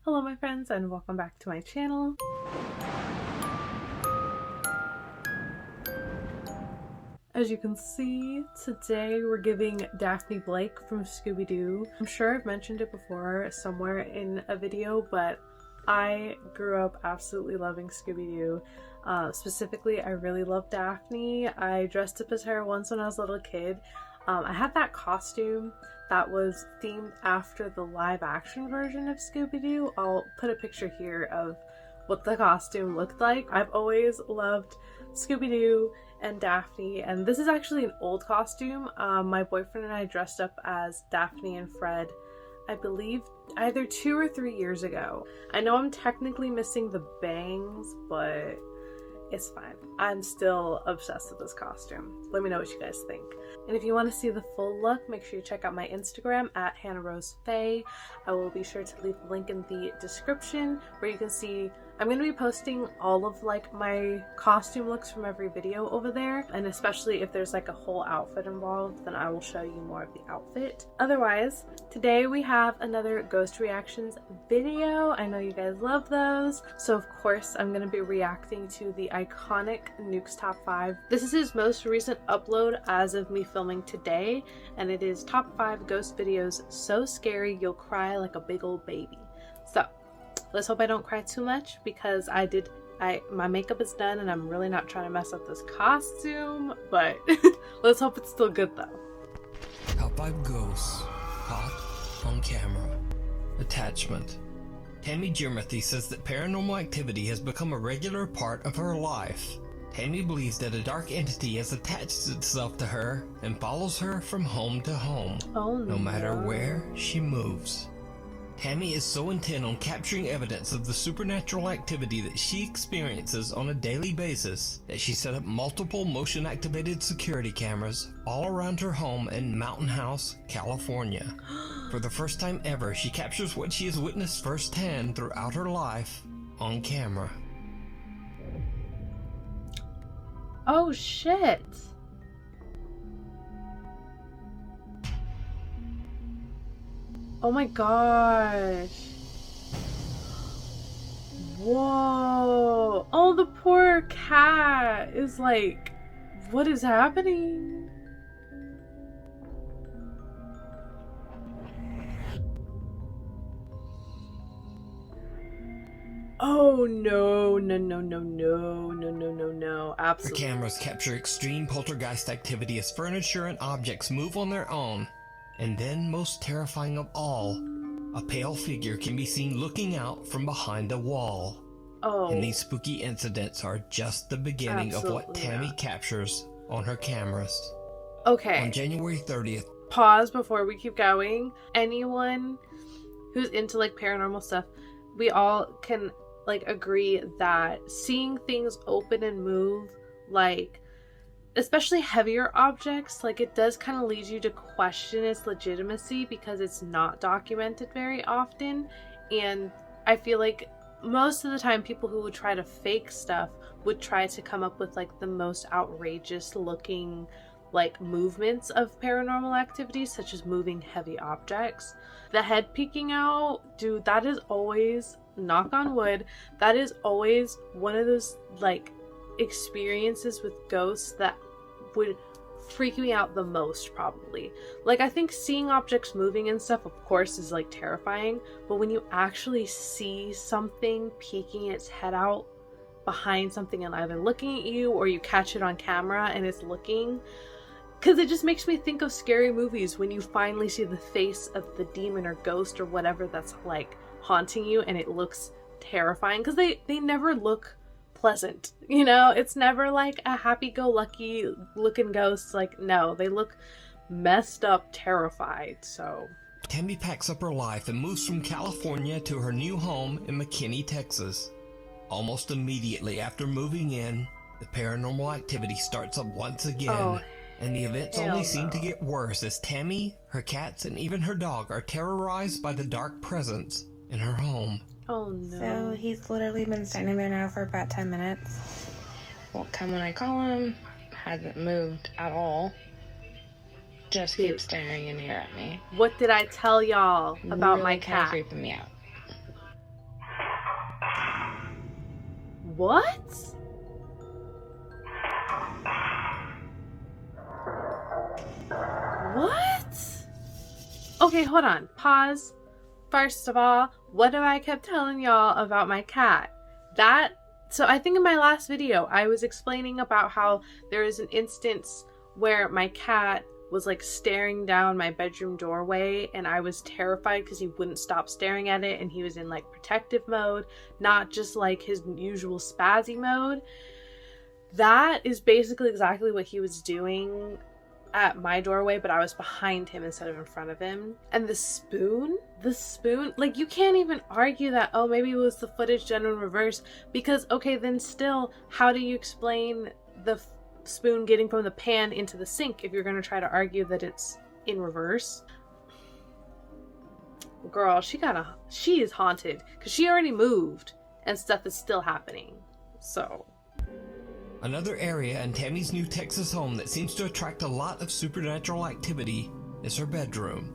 Hello my friends and welcome back to my channel. As you can see, today we're giving Daphne Blake from Scooby-Doo. I'm sure I've mentioned it before somewhere in a video, but I grew up absolutely loving Scooby-Doo. Specifically, I really love Daphne. I dressed up as her once when I was a little kid. I had that costume that was themed after the live action version of Scooby-Doo. I'll put a picture here of what the costume looked like. I've always loved Scooby-Doo and Daphne, and this is actually an old costume. My boyfriend and I dressed up as Daphne and Fred, I believe either 2 or 3 years ago. I know I'm technically missing the bangs, but it's fine. I'm still obsessed with this costume. Let me know what you guys think. And if you want to see the full look, make sure you check out my Instagram at Hannah Rose Faye. I will be sure to leave a link in the description where you can see. I'm going to be posting all of like my costume looks from every video over there, and especially if there's like a whole outfit involved, then I will show you more of the outfit. Otherwise, today we have another ghost reactions video. I know you guys love those, so of course I'm going to be reacting to the iconic Nuke's Top 5. This is his most recent upload as of me filming today, and it is Top 5 Ghost Videos So Scary You'll Cry Like a Big Old Baby. So let's hope I don't cry too much, because my makeup is done and I'm really not trying to mess up this costume, but let's hope it's still good though. Top 5 Ghosts Caught on Camera. Attachment. Tammy Jermathy says that paranormal activity has become a regular part of her life. Tammy believes that a dark entity has attached itself to her and follows her from home to home, no matter where she moves. Tammy is so intent on capturing evidence of the supernatural activity that she experiences on a daily basis that she set up multiple motion-activated security cameras all around her home in Mountain House, California. For the first time ever, she captures what she has witnessed firsthand throughout her life on camera. Oh shit! Oh my gosh. Whoa. Oh, the poor cat is like, what is happening? Oh no, no, no, no, no, no, no, no, no, absolutely. Her cameras capture extreme poltergeist activity as furniture and objects move on their own. And then, most terrifying of all, a pale figure can be seen looking out from behind a wall. Oh. And these spooky incidents are just the beginning of what Tammy captures on her cameras. Okay. On January 30th. Pause before we keep going. Anyone who's into like paranormal stuff, we all can like agree that seeing things open and move, like especially heavier objects, like it does kind of lead you to question its legitimacy because it's not documented very often. And I feel like most of the time people who would try to fake stuff would try to come up with like the most outrageous looking like movements of paranormal activity, such as moving heavy objects. The head peeking out, dude, that is always, knock on wood, that is always one of those like experiences with ghosts that would freak me out the most, probably. Like, I think seeing objects moving and stuff, of course, is like terrifying, but when you actually see something peeking its head out behind something and either looking at you, or you catch it on camera and it's looking, because it just makes me think of scary movies when you finally see the face of the demon or ghost or whatever that's like haunting you, and it looks terrifying, because they never look pleasant, you know? It's never like a happy-go-lucky looking ghost. Like, no, they look messed up, terrified. So Tammy packs up her life and moves from California to her new home in McKinney, Texas. Almost immediately after moving in, the paranormal activity starts up once again, and the events only seem to get worse as Tammy, her cats, and even her dog are terrorized by the dark presence in her home. Oh no. So he's literally been standing there now for about 10 minutes. Won't come when I call him. Hasn't moved at all. Just keeps staring in here at me. What did I tell y'all about really my cat? Creeping me out. What? What? Okay, hold on. Pause. First of all, what have I kept telling y'all about my cat? So I think in my last video, I was explaining about how there is an instance where my cat was like staring down my bedroom doorway and I was terrified because he wouldn't stop staring at it and he was in like protective mode, not just like his usual spazzy mode. That is basically exactly what he was doing at my doorway, but I was behind him instead of in front of him. And the spoon, like you can't even argue that, oh, maybe it was the footage done in reverse, because okay, then still, how do you explain the spoon getting from the pan into the sink if you're going to try to argue that it's in reverse? Girl, she is haunted because she already moved and stuff is still happening. So Another area in Tammy's new Texas home that seems to attract a lot of supernatural activity is her bedroom,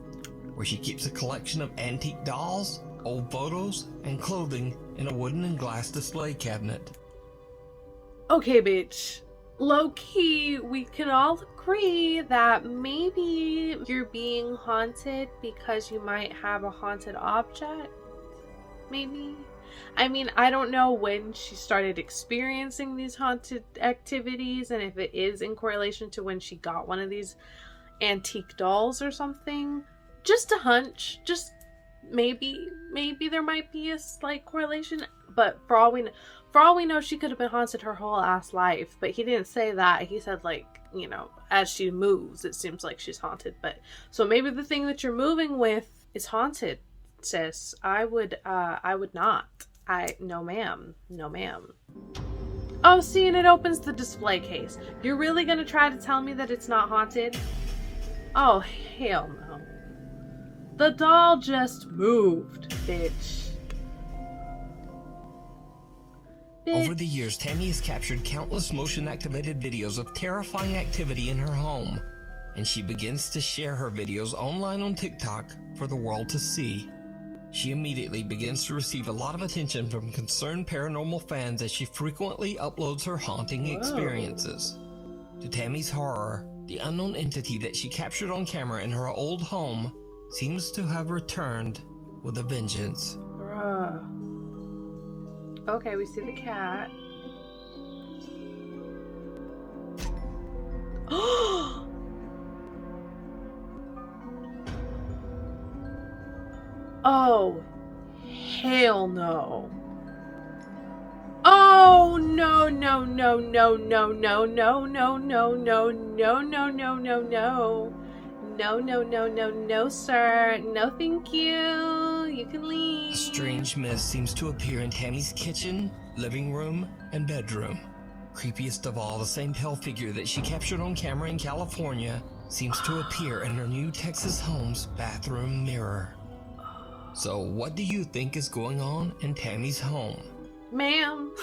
where she keeps a collection of antique dolls, old photos, and clothing in a wooden and glass display cabinet. Okay, bitch. Low-key, we can all agree that maybe you're being haunted because you might have a haunted object. Maybe. I mean, I don't know when she started experiencing these haunted activities and if it is in correlation to when she got one of these antique dolls or something. Just a hunch. Just maybe there might be a slight correlation. But for all we know, she could have been haunted her whole ass life. But he didn't say that. He said, like, you know, as she moves, it seems like she's haunted. But so maybe the thing that you're moving with is haunted, sis. I would not. No ma'am. Oh, see, and it opens the display case. You're really gonna try to tell me that it's not haunted? Oh, hell no. The doll just moved, bitch. Over the years, Tammy has captured countless motion-activated videos of terrifying activity in her home, and she begins to share her videos online on TikTok for the world to see. She immediately begins to receive a lot of attention from concerned paranormal fans as she frequently uploads her haunting experiences. To Tammy's horror, the unknown entity that she captured on camera in her old home seems to have returned with a vengeance. Bruh. Okay, we see the cat. Oh, hell no. Oh, no, no, no, no, no, no, no, no, no, no, no, no, no, no, no. No, no, no, no, no, sir. No, thank you. You can leave. A strange mist seems to appear in Tammy's kitchen, living room, and bedroom. Creepiest of all, the same pale figure that she captured on camera in California seems to appear in her new Texas home's bathroom mirror. So what do you think is going on in Tammy's home? Ma'am,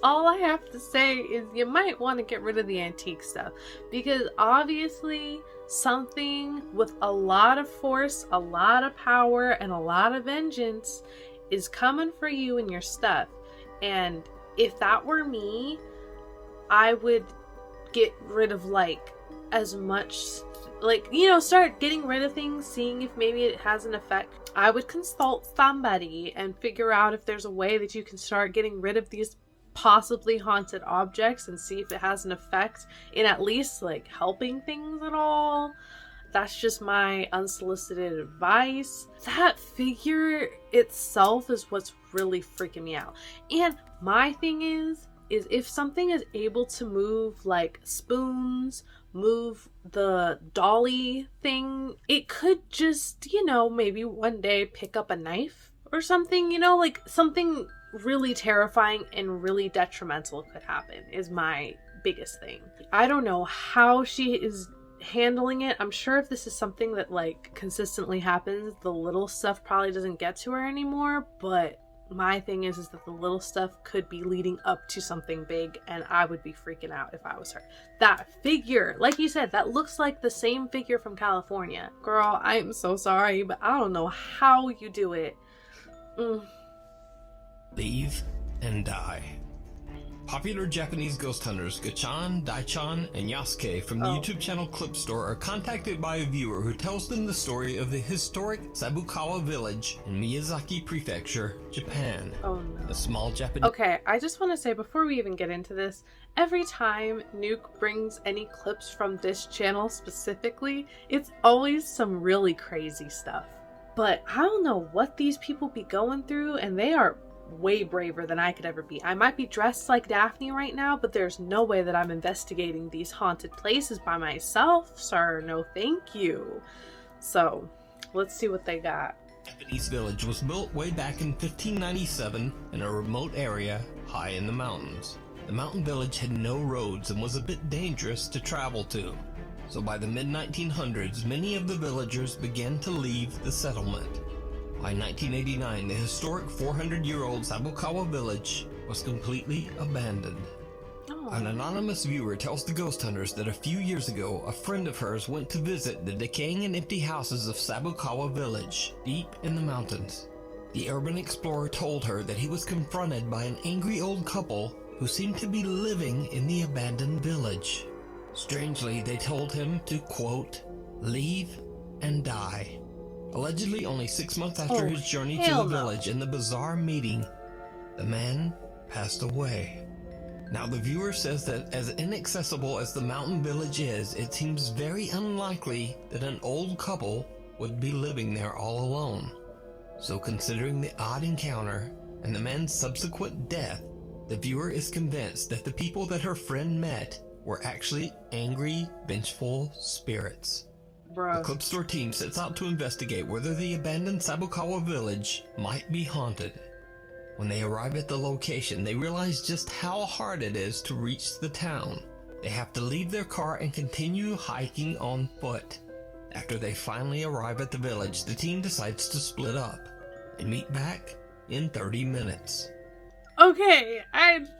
all I have to say is you might want to get rid of the antique stuff, because obviously something with a lot of force, a lot of power, and a lot of vengeance is coming for you and your stuff. And if that were me, I would get rid of like as much, like, you know, start getting rid of things, seeing if maybe it has an effect. I would consult somebody and figure out if there's a way that you can start getting rid of these possibly haunted objects and see if it has an effect in at least like helping things at all. That's just my unsolicited advice. That figure itself is what's really freaking me out. And my thing is if something is able to move like spoons, move the dolly thing, it could just, you know, maybe one day pick up a knife or something, you know, like something really terrifying and really detrimental could happen is my biggest thing. I don't know how she is handling it. I'm sure if this is something that like consistently happens, the little stuff probably doesn't get to her anymore, but my thing is that the little stuff could be leading up to something big, and I would be freaking out if I was her. That figure, like you said, that looks like the same figure from California. Girl, I am so sorry, but I don't know how you do it. Leave and die. Popular Japanese ghost hunters Gachan, Daichan, and Yasuke from the YouTube channel Clip Store are contacted by a viewer who tells them the story of the historic Sabukawa village in Miyazaki Prefecture, Japan. Oh no. A small Japanese... Okay, I just want to say before we even get into this, every time Nuke brings any clips from this channel specifically, it's always some really crazy stuff. But I don't know what these people be going through, and they are way braver than I could ever be. I might be dressed like Daphne right now, but there's no way that I'm investigating these haunted places by myself, sir. No thank you. So, let's see what they got. Japanese village was built way back in 1597 in a remote area high in the mountains. The mountain village had no roads and was a bit dangerous to travel to. So by the mid-1900s, many of the villagers began to leave the settlement. By 1989, the historic 400-year-old Sabukawa village was completely abandoned. Oh. An anonymous viewer tells the ghost hunters that a few years ago, a friend of hers went to visit the decaying and empty houses of Sabukawa village, deep in the mountains. The urban explorer told her that he was confronted by an angry old couple who seemed to be living in the abandoned village. Strangely, they told him to, quote, leave and die. Allegedly, only 6 months after his journey to the village and the bizarre meeting, the man passed away. Now, the viewer says that as inaccessible as the mountain village is, it seems very unlikely that an old couple would be living there all alone. So considering the odd encounter and the man's subsequent death, the viewer is convinced that the people that her friend met were actually angry, vengeful spirits. Bruh. The Clip Store team sets out to investigate whether the abandoned Sabukawa village might be haunted. When they arrive at the location, they realize just how hard it is to reach the town. They have to leave their car and continue hiking on foot. After they finally arrive at the village, the team decides to split up and meet back in 30 minutes. Okay,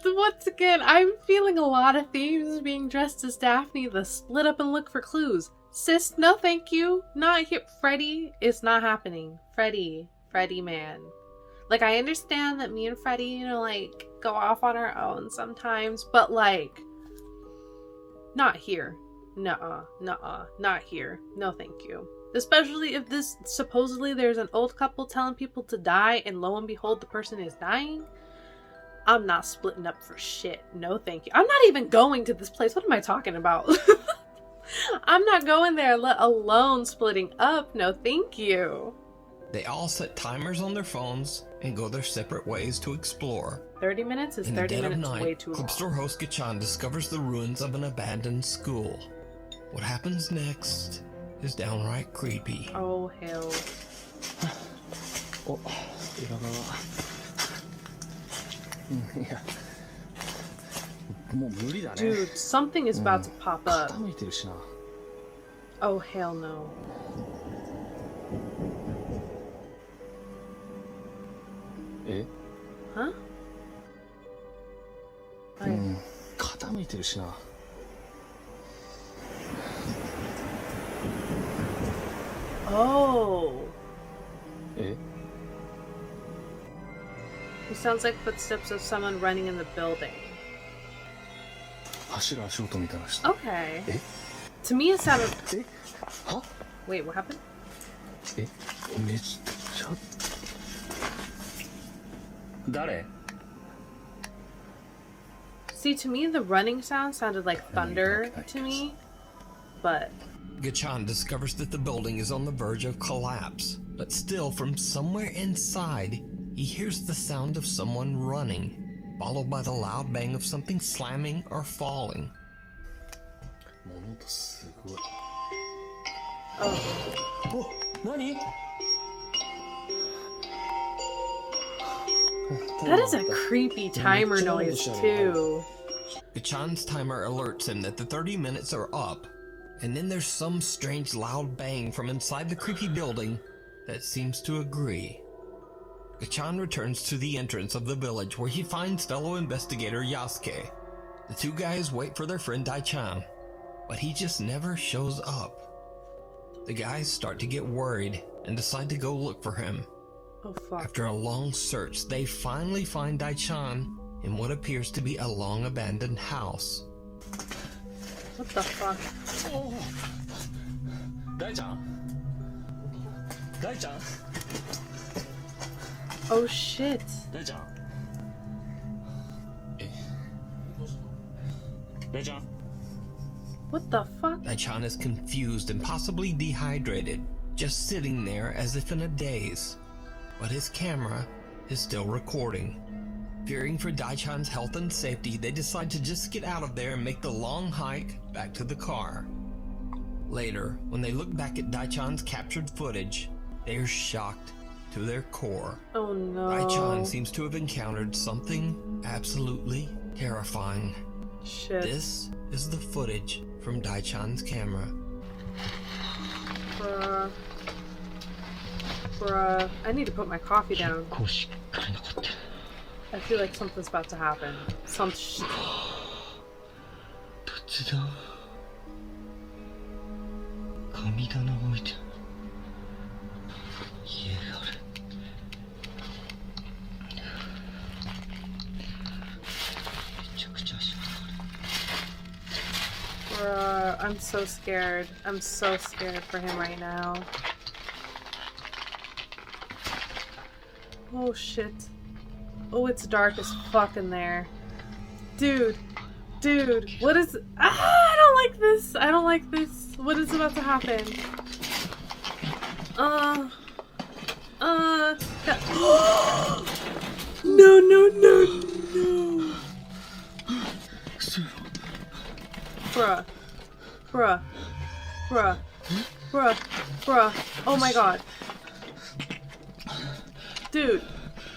once again, I'm feeling a lot of themes being dressed as Daphne, the split up and look for clues. Sis, no thank you. Not here. Freddy, it's not happening. Freddy man. Like, I understand that me and Freddy, you know, like, go off on our own sometimes, but like, not here. Nuh-uh, not here. No thank you. Especially if this, supposedly there's an old couple telling people to die, and lo and behold, the person is dying. I'm not splitting up for shit. No thank you. I'm not even going to this place. What am I talking about? I'm not going there, let alone splitting up. No thank you. They all set timers on their phones and go their separate ways to explore. 30 minutes is In 30 the dead minutes of night, way too long. Clip Store host Gachan discovers the ruins of an abandoned school. What happens next is downright creepy. Oh hell. Dude, something is about to pop up. Oh hell no. Huh? Oh. It sounds like footsteps of someone running in the building. Okay. To me it sounded... Wait, what happened? See, to me the running sound sounded like thunder to me, but... Gachan discovers that the building is on the verge of collapse, but still from somewhere inside, he hears the sound of someone running, followed by the loud bang of something slamming or falling. Oh. That is a creepy timer noise too. Gachan's timer alerts him that the 30 minutes are up, and then there's some strange loud bang from inside the creepy building that seems to agree. Gachan returns to the entrance of the village where he finds fellow investigator Yasuke. The two guys wait for their friend Daichan, but he just never shows up. The guys start to get worried and decide to go look for him. Oh fuck. After a long search, they finally find Daichan in what appears to be a long abandoned house. What the fuck? Oh shit. What the fuck? Dai-chan is confused and possibly dehydrated, just sitting there as if in a daze. But his camera is still recording. Fearing for Dai-chan's health and safety, they decide to just get out of there and make the long hike back to the car. Later, when they look back at Dai-chan's captured footage, they are shocked to their core. Oh no. Dai-chan seems to have encountered something absolutely terrifying. Shit. This is the footage from Dai-chan's camera. Bruh. I need to put my coffee down. I feel like something's about to happen. Some shit. Bruh, I'm so scared. I'm so scared for him right now. Oh shit. Oh, it's dark as fuck in there. Dude. Dude. What is... I don't like this. I don't like this. What is about to happen? No, no, no, no. Bruh. Bruh. Bruh. Bruh. Bruh. Oh my god. Dude.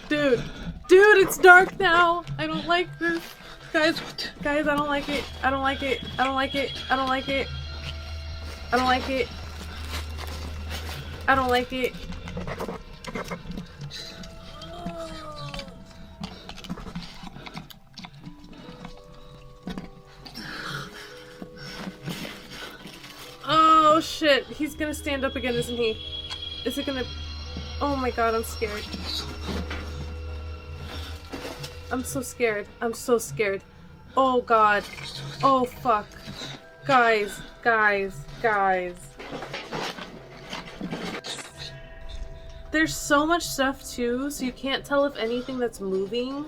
Dude. Dude, it's dark now. I don't like this. Guys, I don't like it. I don't like it. I don't like it. I don't like it. I don't like it. I don't like it. Oh shit, he's gonna stand up again, isn't he? Is it gonna... Oh my god, I'm scared. I'm so scared. I'm so scared. Oh god. Oh fuck. Guys. There's so much stuff too, so you can't tell if anything that's moving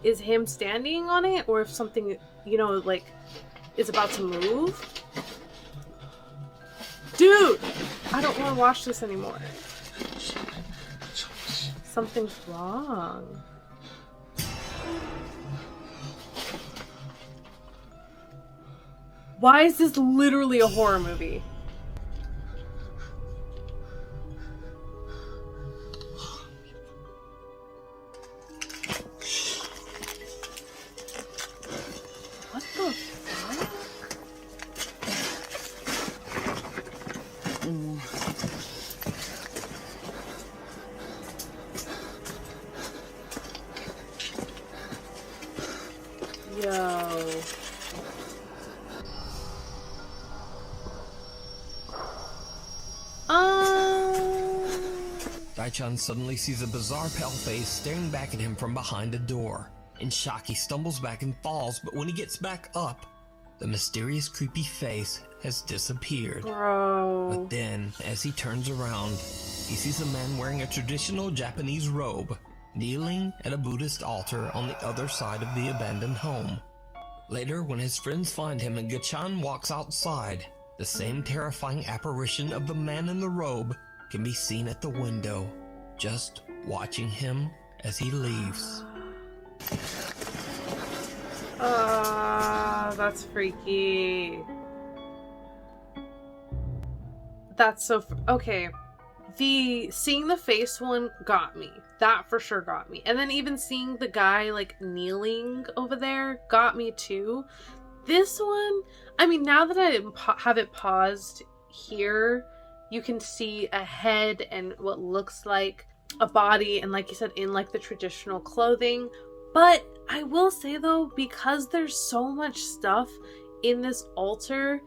is him standing on it or if something, you know, like, is about to move. Dude! I don't want to watch this anymore. Something's wrong. Why is this literally a horror movie? What the fuck? Yo. Dai-chan suddenly sees a bizarre pale face staring back at him from behind a door. In shock, he stumbles back and falls, but when he gets back up, the mysterious creepy face has disappeared. Bro. But then, as he turns around, he sees a man wearing a traditional Japanese robe, kneeling at a Buddhist altar on the other side of the abandoned home. Later, when his friends find him and Gachan walks outside, the same terrifying apparition of the man in the robe can be seen at the window, just watching him as he leaves. That's freaky. That's so... Okay. Seeing the face one got me. That for sure got me. And then even seeing the guy, like, kneeling over there got me too. This one, I mean, now that I have it paused here, you can see a head and what looks like a body, and like you said, in like the traditional clothing. But I will say though, because there's so much stuff in this altar,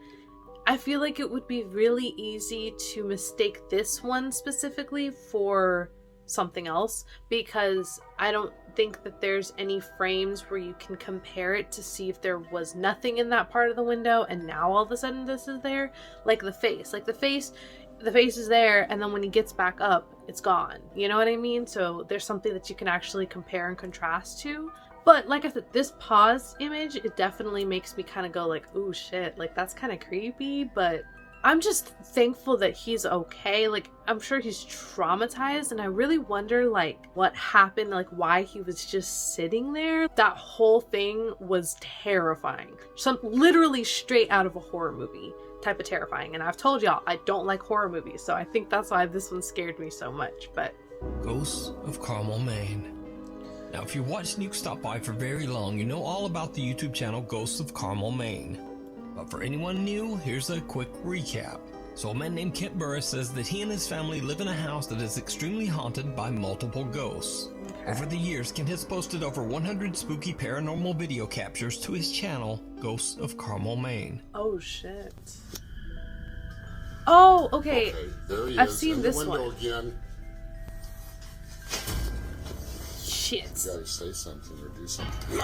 I feel like it would be really easy to mistake this one specifically for something else, because I don't think that there's any frames where you can compare it to see if there was nothing in that part of the window and now all of a sudden this is there. Like the face is there, and then when he gets back up, it's gone. You know what I mean? So there's something that you can actually compare and contrast to. But like I said, this pause image, it definitely makes me kind of go like, ooh shit, like that's kind of creepy. But I'm just thankful that he's okay. Like, I'm sure he's traumatized, and I really wonder like what happened, like why he was just sitting there. That whole thing was terrifying. Literally straight out of a horror movie type of terrifying. And I've told y'all, I don't like horror movies, so I think that's why this one scared me so much. But Ghosts of Carmel, Maine. Now, if you watched Nuke Stop By for very long, you know all about the YouTube channel Ghosts of Carmel, Maine. But for anyone new, here's a quick recap. So a man named Kent Burris says that he and his family live in a house that is extremely haunted by multiple ghosts. Okay. Over the years, Kent has posted over 100 spooky paranormal video captures to his channel, Ghosts of Carmel, Maine. Oh shit. Oh, okay. There he I've is, seen in this the window one. Again. Shit. You gotta say something or do something.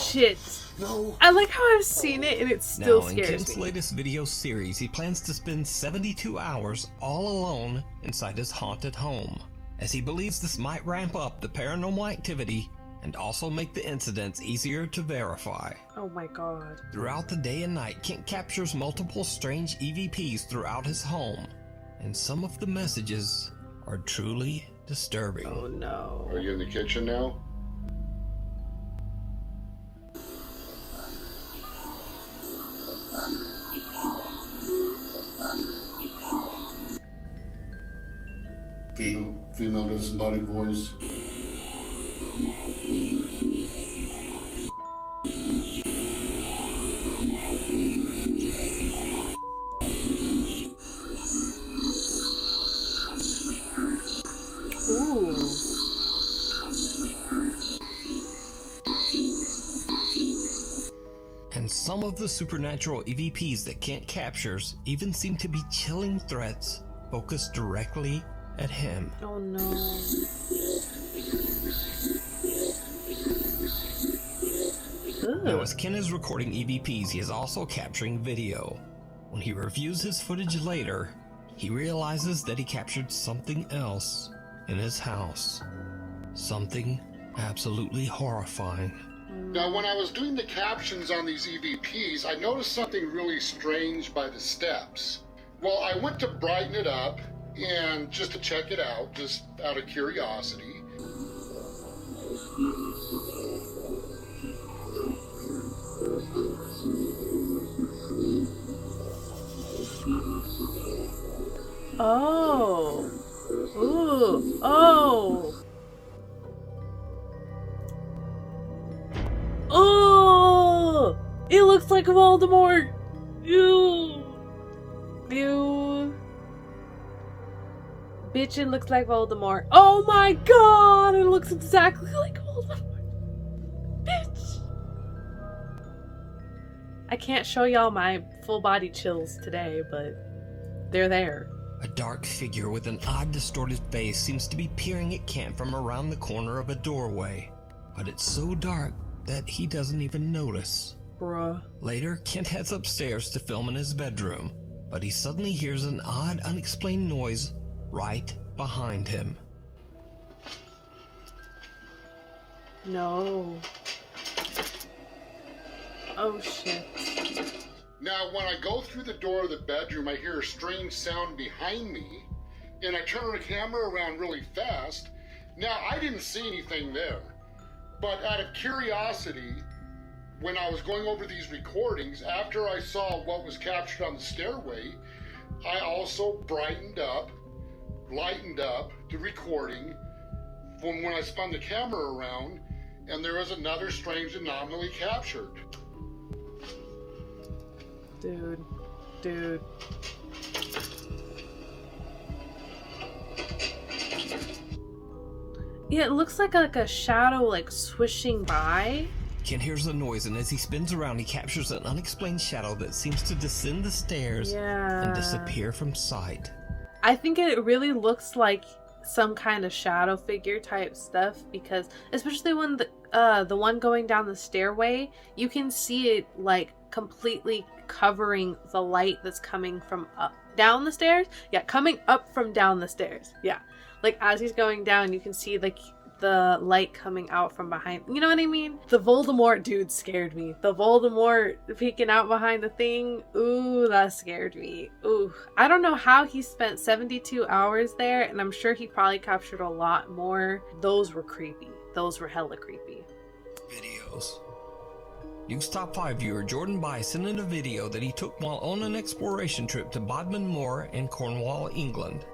Shit. No. I like how I've seen it and it still now, scares in Kent's me. latest video series, he plans to spend 72 hours all alone inside his haunted home, as he believes this might ramp up the paranormal activity and also make the incidents easier to verify. Oh my god. Throughout the day and night, Kent captures multiple strange EVPs throughout his home, and some of the messages are truly disturbing. Oh no. Are you in the kitchen now? Female disembodied voice. Ooh. And some of the supernatural EVPs that Kent captures even seem to be chilling threats focused directly at him. Oh no. Now, as Ken is recording EVPs, he is also capturing video. When he reviews his footage later, he realizes that he captured something else in his house. Something absolutely horrifying. Now, when I was doing the captions on these EVPs, I noticed something really strange by the steps. Well, I went to brighten it up and just to check it out, just out of curiosity. Oh. Ooh. Oh. Oh. It looks like Voldemort. Ew. Ew. Bitch, it looks like Voldemort. Oh my god, it looks exactly like Voldemort. Bitch. I can't show y'all my full body chills today, but they're there. A dark figure with an odd distorted face seems to be peering at Kent from around the corner of a doorway, but it's so dark that he doesn't even notice. Bruh. Later, Kent heads upstairs to film in his bedroom, but he suddenly hears an odd, unexplained noise right behind him. No. Oh shit. Now, when I go through the door of the bedroom, I hear a strange sound behind me, and I turn the camera around really fast. Now, I didn't see anything there, but out of curiosity, when I was going over these recordings, after I saw what was captured on the stairway, I also lightened up the recording when I spun the camera around, and there was another strange anomaly captured. Dude. Yeah, it looks like a shadow like swishing by. Kent hears the noise, and as he spins around, he captures an unexplained shadow that seems to descend the stairs and disappear from sight. I think it really looks like some kind of shadow figure type stuff, because especially when the one going down the stairway, you can see it like completely covering the light that's coming from up down the stairs. Yeah, coming up from down the stairs. Yeah, like as he's going down, you can see like the light coming out from behind. You know what I mean? The Voldemort dude scared me. The Voldemort peeking out behind the thing. Ooh, that scared me. Ooh, I don't know how he spent 72 hours there, and I'm sure he probably captured a lot more. Those were creepy. Those were hella creepy. Videos. Nuke's Top 5 viewer Jordan By sent in a video that he took while on an exploration trip to Bodmin Moor in Cornwall, England.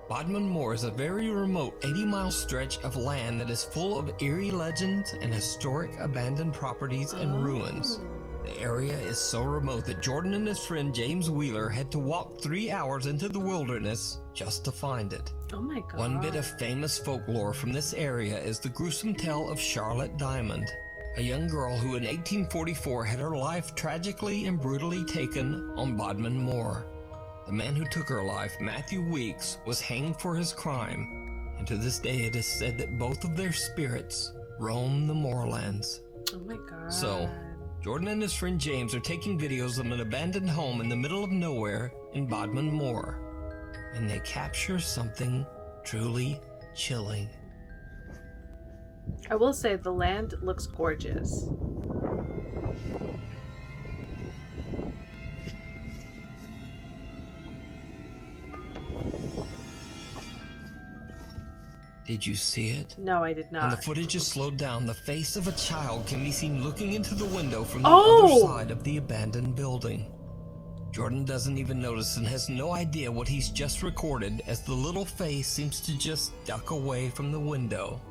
Bodmin Moor is a very remote 80-mile stretch of land that is full of eerie legends and historic abandoned properties and ruins. The area is so remote that Jordan and his friend James Wheeler had to walk 3 hours into the wilderness just to find it. Oh my god. One bit of famous folklore from this area is the gruesome tale of Charlotte Diamond, a young girl who in 1844 had her life tragically and brutally taken on Bodmin Moor. The man who took her life, Matthew Weeks, was hanged for his crime, and to this day it is said that both of their spirits roam the moorlands. Oh my god. So, Jordan and his friend James are taking videos of an abandoned home in the middle of nowhere in Bodmin Moor, and they capture something truly chilling. I will say the land looks gorgeous. Did you see it? No, I did not. When the footage is slowed down, the face of a child can be seen looking into the window from the other side of the abandoned building. Jordan doesn't even notice and has no idea what he's just recorded, as the little face seems to just duck away from the window.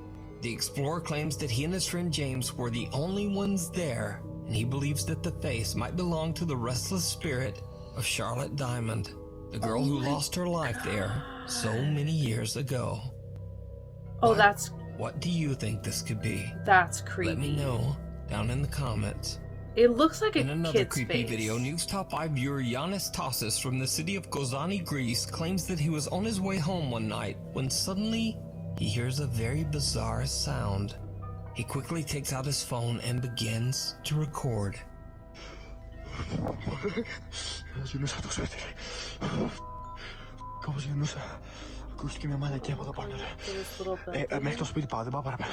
The explorer claims that he and his friend James were the only ones there, and he believes that the face might belong to the restless spirit of Charlotte Diamond, the girl who lost her life there so many years ago. Oh, What do you think this could be? That's creepy. Let me know down in the comments. It looks like a In another kid's creepy face. video, Nuke's Top 5 viewer Yannis Tassis from the city of Kozani, Greece, claims that he was on his way home one night when suddenly he hears a very bizarre sound. He quickly takes out his phone and begins to record. This little bit. Μέχρι το σπίτι πάω, δεν πάω παραπέρα.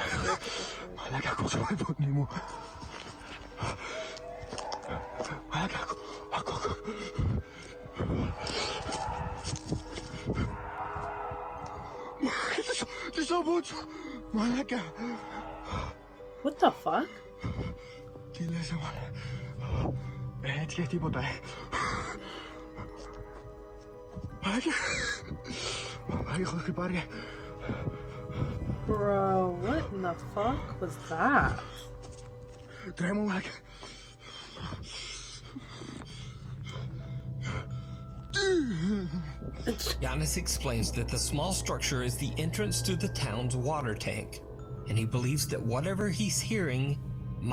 Μαλάκα, ακούσω η φωνή μου. Μαλάκα, ακούω. Τι στο μπούτσο, μαλάκα. What the fuck? Τι λες, μαλάκα. Έτσι και τίποτα, Μαλάκα. Έχω χτυπάρει. Bro, what in the fuck was that? Τρέμω, μαλάκα. Yannis explains that the small structure is the entrance to the town's water tank, and he believes that whatever he's hearing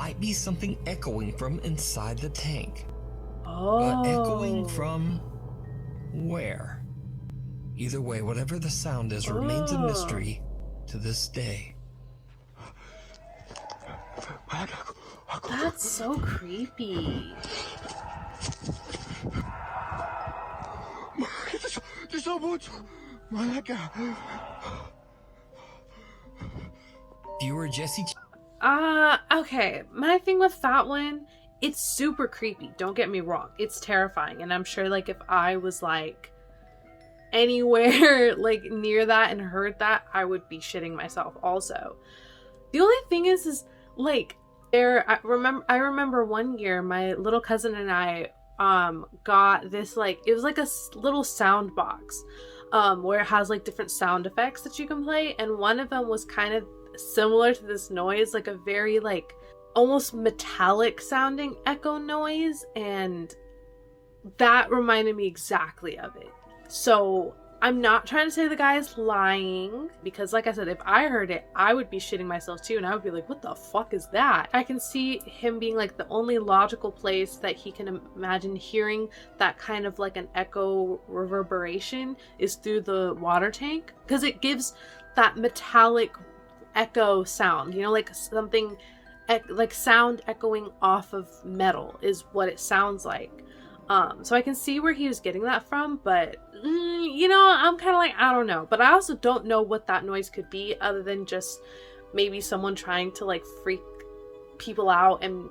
might be something echoing from inside the tank. Oh. But echoing from where? Either way, whatever the sound is remains a mystery to this day. That's so creepy. Τι στο μπούτσο, μαλάκα. Viewer Jesse Okay. My thing with that one, it's super creepy. Don't get me wrong. It's terrifying. And I'm sure, like, if I was, like, anywhere, like, near that and heard that, I would be shitting myself also. The only thing is, like, I remember one year, my little cousin and I, got this, like, it was like a little sound box, where it has, like, different sound effects that you can play. And one of them was kind of similar to this noise, like a very, like, almost metallic sounding echo noise, and that reminded me exactly of it. So I'm not trying to say the guy's lying, because like I said, if I heard it, I would be shitting myself too, and I would be like, what the fuck is that? I can see him being like the only logical place that he can imagine hearing that kind of like an echo reverberation is through the water tank, because it gives that metallic echo sound, you know, like something like sound echoing off of metal is what it sounds like. So I can see where he was getting that from, but you know, I'm kind of like, I don't know. But I also don't know what that noise could be, other than just maybe someone trying to like freak people out and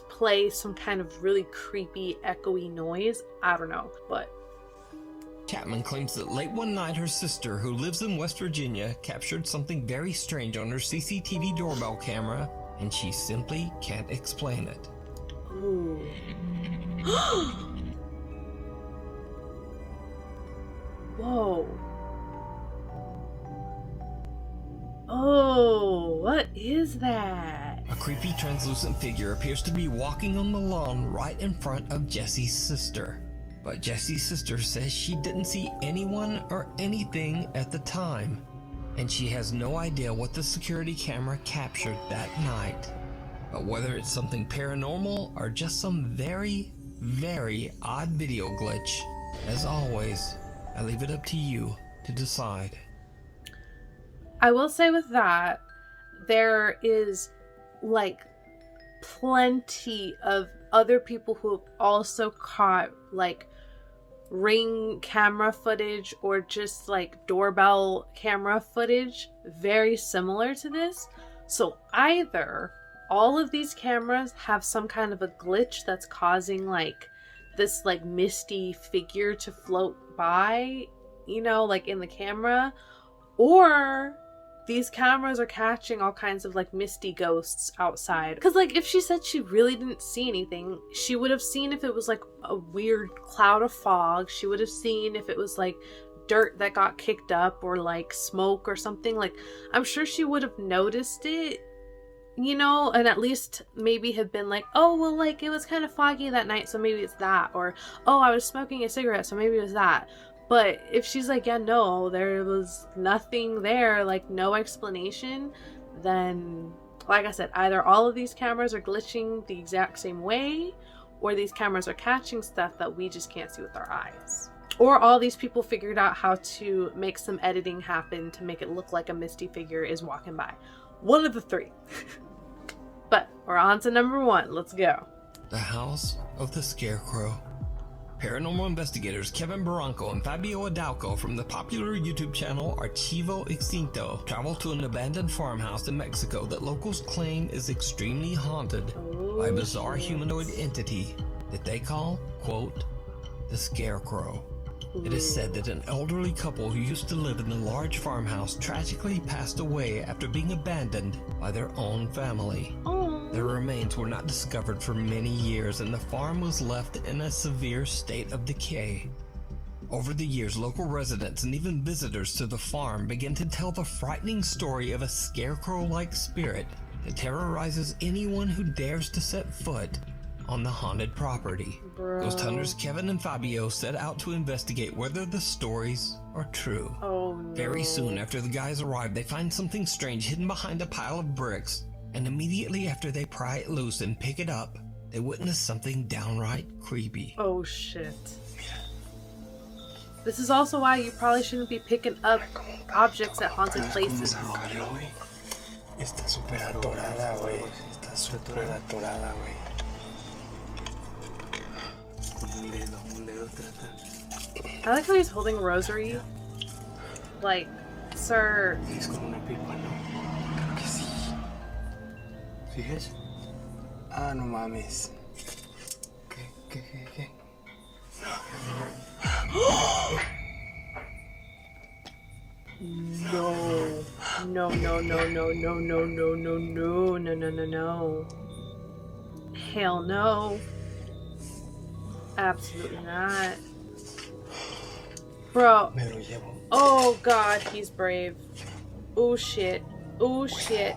play some kind of really creepy echoey noise. I don't know, but Chapman claims that late one night her sister, who lives in West Virginia, captured something very strange on her CCTV doorbell camera, and she simply can't explain it. ooh. Whoa. Oh, what is that? A creepy translucent figure appears to be walking on the lawn right in front of Jesse's sister. But Jesse's sister says she didn't see anyone or anything at the time, and she has no idea what the security camera captured that night. But whether it's something paranormal or just some very, very odd video glitch, as always, I leave it up to you to decide. I will say with that, there is like plenty of other people who have also caught like Ring camera footage or just like doorbell camera footage very similar to this. So either all of these cameras have some kind of a glitch that's causing like this like misty figure to float by, you know, like in the camera, or these cameras are catching all kinds of like misty ghosts outside. Because like if she said she really didn't see anything, she would have seen if it was like a weird cloud of fog. She would have seen if it was like dirt that got kicked up or like smoke or something. Like I'm sure she would have noticed it, you know, and at least maybe have been like, oh well, like it was kind of foggy that night, so maybe it's that, or oh, I was smoking a cigarette, so maybe it was that. But if she's like, yeah, no, there was nothing there, like no explanation, then like I said, either all of these cameras are glitching the exact same way, or these cameras are catching stuff that we just can't see with our eyes. Or all these people figured out how to make some editing happen to make it look like a misty figure is walking by. One of the three. But we're on to number one. Let's go. The House of the Scarecrow. Paranormal investigators Kevin Barranco and Fabio Adalco from the popular YouTube channel Archivo Extinto travel to an abandoned farmhouse in Mexico that locals claim is extremely haunted by a bizarre humanoid entity that they call, quote, the Scarecrow. It is said that an elderly couple who used to live in the large farmhouse tragically passed away after being abandoned by their own family. Their remains were not discovered for many years, and the farm was left in a severe state of decay. Over the years, local residents and even visitors to the farm began to tell the frightening story of a scarecrow-like spirit that terrorizes anyone who dares to set foot on the haunted property. Ghost hunters Kevin and Fabio set out to investigate whether the stories are true. Oh no. Very soon after the guys arrive, they find something strange hidden behind a pile of bricks, and immediately after they pry it loose and pick it up, they witness something downright creepy. Oh shit. This is also why you probably shouldn't be picking up objects at haunted places. Está súper atorada, güey. Está súper atorada, güey. Un dedo trata. I like how he's holding a rosary. Like, sir. Es con una pipa, ¿no? Claro que sí. ¿Fijas? Ah, no mames. ¿Qué? No. Hell no. Absolutely not. Bro. Me lo llevo. Oh god, he's brave. Oh shit. Oh shit.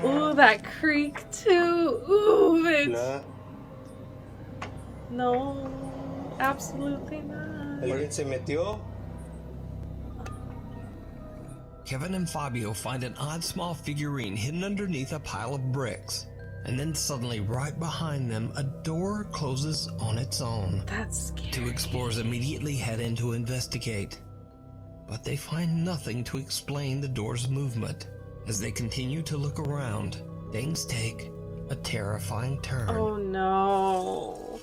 Ooh, that creak too. Ooh, bitch. No, absolutely not. ¿Alguien se metió? Kevin and Fabio find an odd small figurine hidden underneath a pile of bricks, and then suddenly right behind them, a door closes on its own. That's scary. Two explorers immediately head in to investigate, but they find nothing to explain the door's movement. As they continue to look around, things take a terrifying turn. Oh no.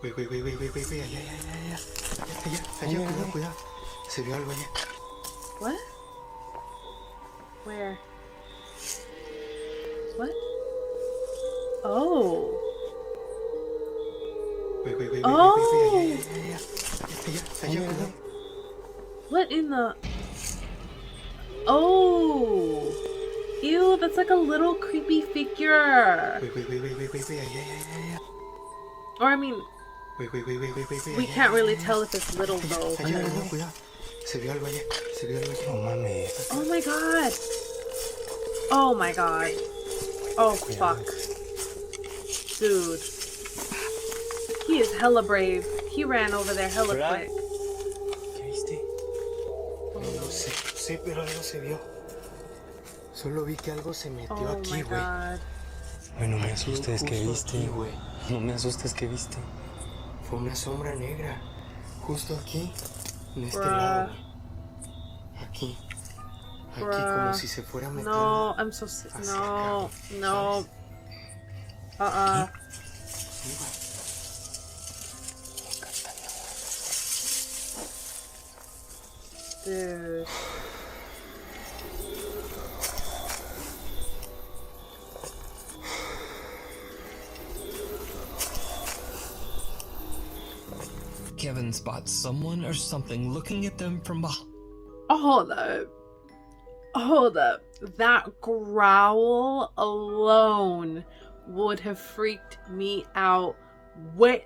Güey, allá, cuidado. Se vio algo allá. What? Where? What? Oh. Güey, Oh. Allá, cuidado. What in the... Oh. Ew, that's like a little creepy figure. Güey, allá. Or I mean, Güey, we can't really tell if it's little though. allá, cuidado. Se vio algo allá. No mames. Oh my god. Oh my god. Oh fuck. Dude. He is hella brave. He ran over there hella quick. ¿Qué viste? No sé, pero algo se vio. Solo vi que algo se metió Oh aquí, my güey. god. Ay, no me asustes, ¿qué viste? No me asustes, ¿qué viste? Fue una sombra negra. Justo aquí. En este lado, güey. Aquí. Aquí, como si se fuera metiendo. No, I'm so sick. No, no. Sí, güey. Dude. Kevin spots someone or something looking at them from behind. Hold up. That growl alone would have freaked me out.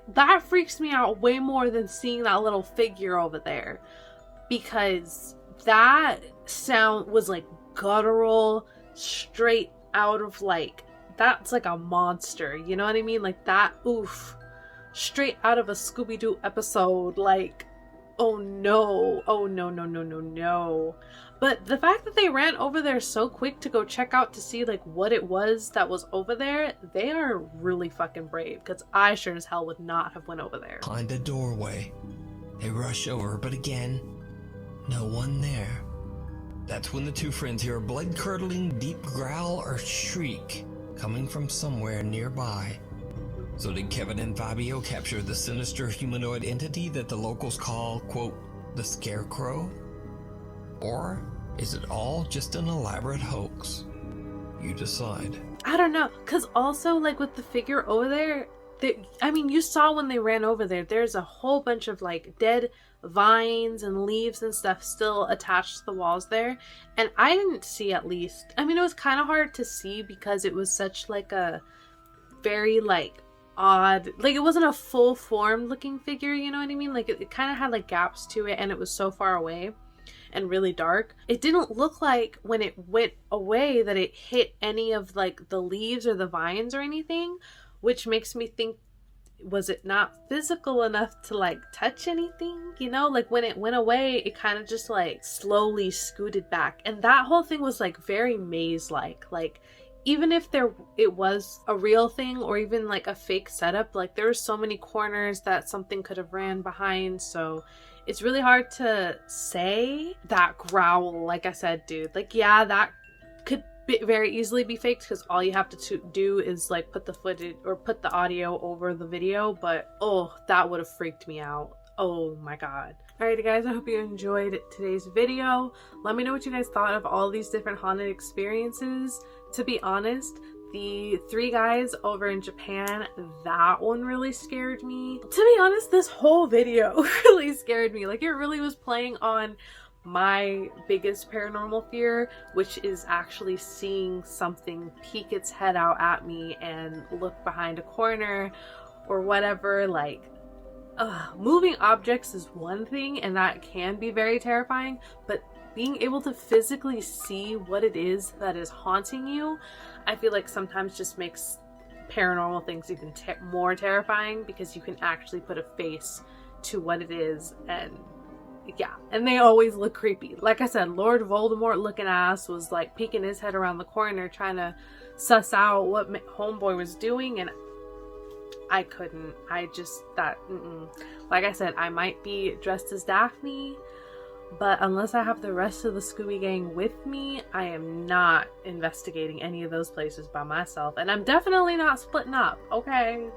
That freaks me out way more than seeing that little figure over there. Because that sound was like guttural, straight out of like, that's like a monster, you know what I mean? Like that, oof. Straight out of a Scooby-Doo episode, like, oh no. But the fact that they ran over there so quick to go check out to see like what it was that was over there, they are really fucking brave, because I sure as hell would not have went over there. Behind a doorway. They rush over, but again, no one there. That's when the two friends hear a blood-curdling deep growl or shriek coming from somewhere nearby. So did Kevin and Fabio capture the sinister humanoid entity that the locals call, quote, the Scarecrow? Or is it all just an elaborate hoax? You decide. I don't know, because also like with the figure over there, I mean, you saw when they ran over there, there's a whole bunch of like dead vines and leaves and stuff still attached to the walls there. And I didn't see, at least, I mean, it was kind of hard to see because it was such like a very like odd, like it wasn't a full formed looking figure, you know what I mean? Like it kind of had like gaps to it, and it was so far away and really dark. It didn't look like when it went away that it hit any of like the leaves or the vines or anything, which makes me think, was it not physical enough to like touch anything, you know? Like when it went away, it kind of just like slowly scooted back, and that whole thing was like very maze like even if it was a real thing or even like a fake setup, like there were so many corners that something could have ran behind. So it's really hard to say. That growl, like I said, dude, like yeah, that could very easily be faked, because all you have to do is like put the footage or put the audio over the video. But oh, that would have freaked me out. Oh my god. Alrighty guys, I hope you enjoyed today's video. Let me know what you guys thought of all these different haunted experiences. To be honest, the 3 guys over in Japan, that one really scared me. To be honest, this whole video really scared me. Like it really was playing on my biggest paranormal fear, which is actually seeing something peek its head out at me and look behind a corner or whatever. Like moving objects is one thing, and that can be very terrifying, but being able to physically see what it is that is haunting you, I feel like sometimes just makes paranormal things even more terrifying, because you can actually put a face to what it is and yeah, and they always look creepy. Like I said, Lord Voldemort looking ass was like peeking his head around the corner trying to suss out what homeboy was doing, and I couldn't. Like I said, I might be dressed as Daphne, but unless I have the rest of the Scooby Gang with me, I am not investigating any of those places by myself. And I'm definitely not splitting up, okay?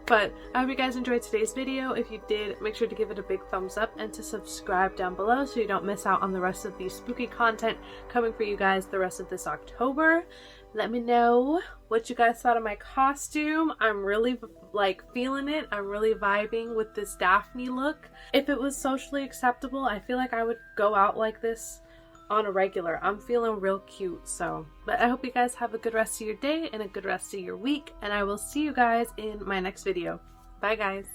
But I hope you guys enjoyed today's video. If you did, make sure to give it a big thumbs up and to subscribe down below so you don't miss out on the rest of the spooky content coming for you guys the rest of this October. Let me know what you guys thought of my costume. I'm really feeling it. I'm really vibing with this Daphne look. If it was socially acceptable, I feel like I would go out like this on a regular. I'm feeling real cute. But I hope you guys have a good rest of your day and a good rest of your week, and I will see you guys in my next video. Bye guys.